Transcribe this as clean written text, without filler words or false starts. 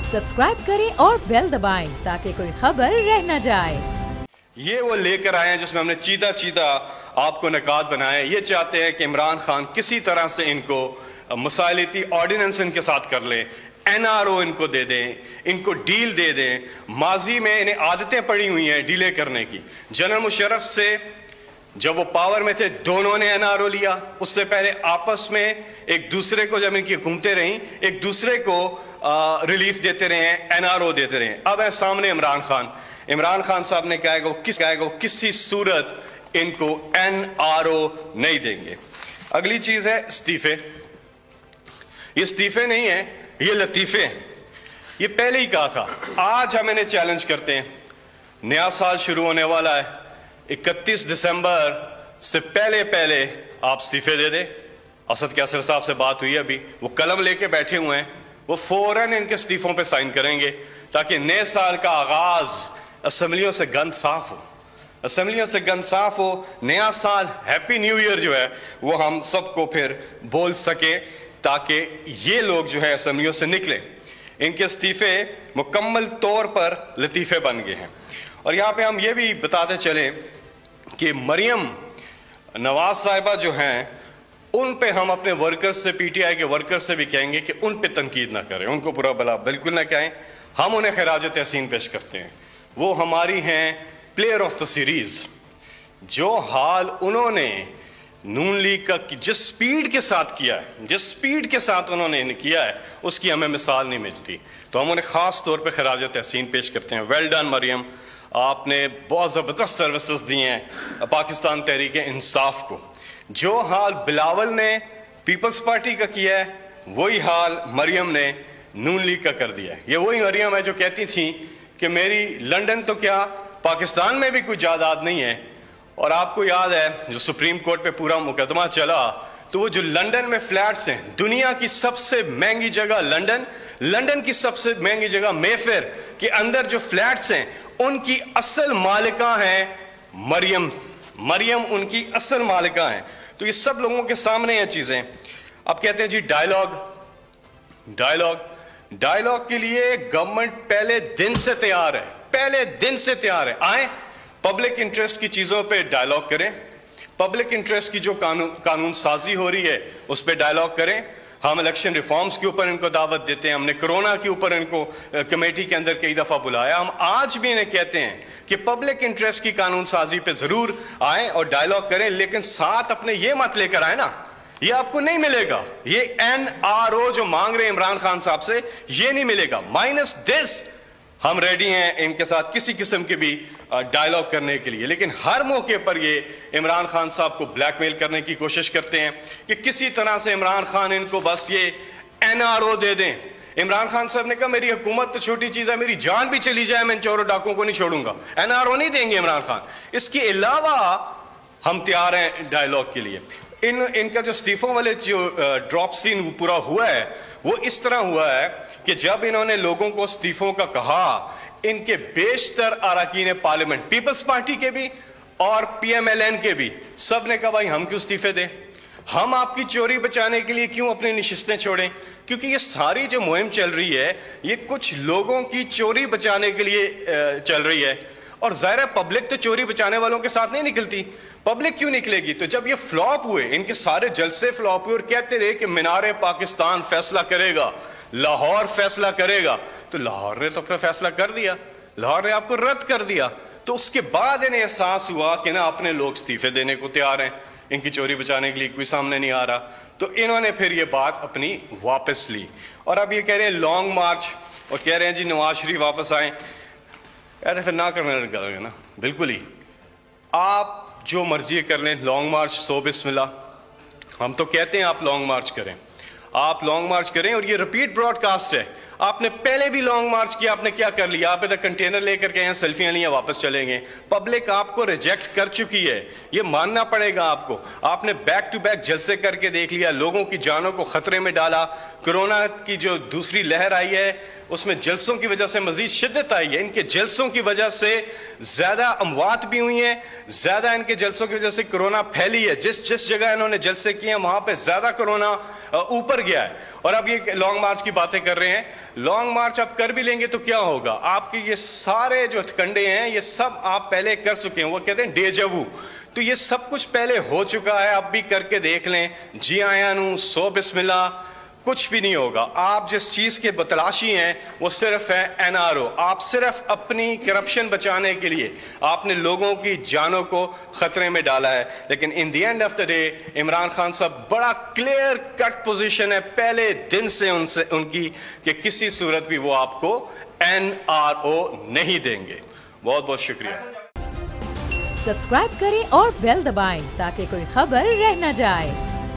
Subscribe करें और bell दबाएं ताकि कोई खबर रह न जाए। ये वो लेकर आए हैं जिसमें हमने चीता चीता आपको निकात बनाए। ये चाहते हैं कि इमरान खान किसी तरह से इनको मुसाइलती ऑर्डिनेंस इनके साथ कर ले, NRO इनको दे दें, इनको डील दे दें। माजी में इन्हें आदतें पड़ी हुई हैं डीले करने की। जनरल मुशर्रफ से जब वो पावर में थे दोनों ने NRO लिया, उससे पहले आपस में एक दूसरे को जब इनकी हुकूमतें रहीं एक दूसरे को रिलीफ देते रहे हैं, NRO देते रहे हैं। अब है सामने इमरान खान साहब ने कहा कि किसी सूरत इनको NRO नहीं देंगे। अगली चीज है इस्तीफे। ये इस्तीफे नहीं है, ये लतीफे हैं। ये पहले ही कहा था। आज हम इन्हें चैलेंज करते हैं। नया साल शुरू होने वाला है, 31 दिसंबर से पहले आप इस्तीफे दे दें। असद कैसर साहब से बात हुई अभी, वो कलम लेके बैठे हुए हैं, वो फौरन इनके इस्तीफों पे साइन करेंगे ताकि नए साल का आगाज असेंबलियों से गंद साफ हो, असेंबलियों से गंद साफ हो। नया साल, हैप्पी न्यू ईयर जो है वो हम सबको फिर बोल सके ताकि ये लोग जो है असेंबलियों से निकले। इनके इस्तीफे मुकम्मल तौर पर लतीफे बन गए हैं। और यहाँ पे हम ये भी बताते चले कि मरियम नवाज साहिबा जो हैं उन पे हम अपने वर्कर्स से, PTI के वर्कर्स से भी कहेंगे कि उन पे तनकीद ना करें, उनको बुरा भला बिल्कुल ना कहें। हम उन्हें खराज तहसीन पेश करते हैं। वो हमारी हैं प्लेयर ऑफ द सीरीज। जो हाल उन्होंने नून लीग का जिस स्पीड के साथ किया है, जिस स्पीड के साथ उन्होंने किया है, उसकी हमें मिसाल नहीं मिलती। तो हम उन्हें खास तौर पे खराज तहसीन पेश करते हैं। वेल डन मरियम, आपने बहुत ज़बरदस्त सर्विसेज दी हैं पाकिस्तान तहरीक इंसाफ को। जो हाल बिलावल ने पीपल्स पार्टी का किया है, वही हाल मरियम ने नून लीग का कर दिया है। ये वही मरियम है जो कहती थी कि मेरी लंदन तो क्या पाकिस्तान में भी कोई जायदाद नहीं है। और आपको याद है जो सुप्रीम कोर्ट पे पूरा मुकदमा चला, तो वो जो लंदन में फ्लैट्स हैं, दुनिया की सबसे महंगी जगह लंदन की सबसे महंगी जगह मेफेयर के अंदर जो फ्लैट्स हैं, उनकी असल मालिका हैं मरियम उनकी असल मालिका हैं। तो ये सब लोगों के सामने ये चीजें। अब कहते हैं जी डायलॉग के लिए गवर्नमेंट पहले दिन से तैयार है। आए पब्लिक इंटरेस्ट की चीजों पे डायलॉग करें, पब्लिक इंटरेस्ट की जो कानून साजी हो रही है उस पे डायलॉग करें। हम इलेक्शन रिफॉर्म्स के ऊपर इनको दावत देते हैं। हमने कोरोना के ऊपर इनको कमेटी के अंदर कई दफा बुलाया। हम आज भी इन्हें कहते हैं कि पब्लिक इंटरेस्ट की कानून साजी पे जरूर आए और डायलॉग करें, लेकिन साथ अपने ये मत लेकर आए ना, ये आपको नहीं मिलेगा। ये NRO जो मांग रहे हैं इमरान खान साहब से, ये नहीं मिलेगा। माइनस दिस हम रेडी हैं इनके साथ किसी किस्म के भी डायलॉग करने के लिए। लेकिन हर मौके पर ये इमरान खान साहब को ब्लैकमेल करने की कोशिश करते हैं कि किसी तरह से इमरान खान इनको बस ये NRO दे दें। इमरान खान साहब ने कहा मेरी हुकूमत तो छोटी चीज है, मेरी जान भी चली जाए मैं इन चोरों डाकुओं को नहीं छोड़ूंगा। NRO नहीं देंगे इमरान खान। इसके अलावा हम तैयार हैं डायलॉग के लिए। इनका जो इस्तीफों वाले जो ड्रॉप सीन पूरा हुआ है, वो इस तरह हुआ है कि जब इन्होंने लोगों को इस्तीफों का कहा, इनके बेशतर अरकान पार्लियामेंट, पीपल्स पार्टी के भी और PMLN के भी, सब ने कहा भाई हम क्यों इस्तीफे दें, हम आपकी चोरी बचाने के लिए क्यों अपनी नशिस्तें छोड़ें। क्योंकि ये सारी जो मुहिम चल रही है, ये कुछ लोगों की चोरी बचाने के लिए चल रही है। और ज़ाहिर है पब्लिक तो चोरी बचाने वालों के साथ नहीं निकलती। पब्लिक क्यों निकलेगी? तो जब ये फ्लॉप हुए, इनके सारे जलसे फ्लॉप हुए और कहते रहे कि मीनारे पाकिस्तान फैसला करेगा, लाहौर फैसला करेगा, तो लाहौर ने तो अपना फैसला कर दिया, लाहौर ने आपको रद्द कर दिया। तो उसके बाद इन्हें एहसास हुआ कि ना अपने लोग इस्तीफे देने को तैयार हैं, इनकी चोरी बचाने के लिए कोई सामने नहीं आ रहा। तो इन्होंने फिर ये बात अपनी वापस ली और अब ये कह रहे हैं लॉन्ग मार्च, और कह रहे हैं जी नवाज शरीफ वापस आए। यार फिर ना करने लगे ना, बिल्कुल ही आप जो मर्जी कर लें, लॉन्ग मार्च सो बिस्मिल्लाह। हम तो कहते हैं आप लॉन्ग मार्च करें, आप लॉन्ग मार्च करें। और ये रिपीट ब्रॉडकास्ट है, आपने पहले भी लॉन्ग मार्च किया, आपने क्या कर लिया? आप इधर कंटेनर लेकर गए हैं, सेल्फियां लिया, वापस चले गए। पब्लिक आपको रिजेक्ट कर चुकी है, ये मानना पड़ेगा आपको। आपने बैक टू बैक जलसे करके देख लिया, लोगों की जानों को खतरे में डाला। कोरोना की जो दूसरी लहर आई है उसमें जलसों की वजह से मजीद शिद्दत आई है। इनके जलसों की वजह से ज्यादा अमवात भी हुई हैं, ज्यादा इनके जलसों की वजह से कोरोना फैली है। जिस जिस जगह इन्होंने जलसे किए हैं वहां पे ज्यादा कोरोना ऊपर गया है। اور اب یہ لانگ مارچ کی باتیں کر رہے ہیں. لانگ مارچ آپ کر بھی لیں گے تو کیا ہوگا؟ آپ کے یہ سارے جو کنڈے ہیں یہ سب آپ پہلے کر چکے ہیں. وہ کہتے ہیں ڈیجاوو. تو یہ سب کچھ پہلے ہو چکا ہے. اب بھی کر کے دیکھ لیں. جی آیا نو سو بسم اللہ. کچھ بھی نہیں ہوگا. آپ جس چیز کے بتلاشی ہیں وہ صرف ہے NRO. آپ صرف اپنی کرپشن بچانے کے لیے آپ نے لوگوں کی جانوں کو خطرے میں ڈالا ہے. لیکن in the end of the day Imran Khan صاحب بڑا کلیئر کٹ پوزیشن ہے پہلے دن سے ان کی کہ کسی صورت بھی وہ آپ کو NRO نہیں دیں گے. بہت بہت شکریہ. سبسکرائب کریں اور بیل دبائیں تاکہ کوئی خبر رہ نہ جائے.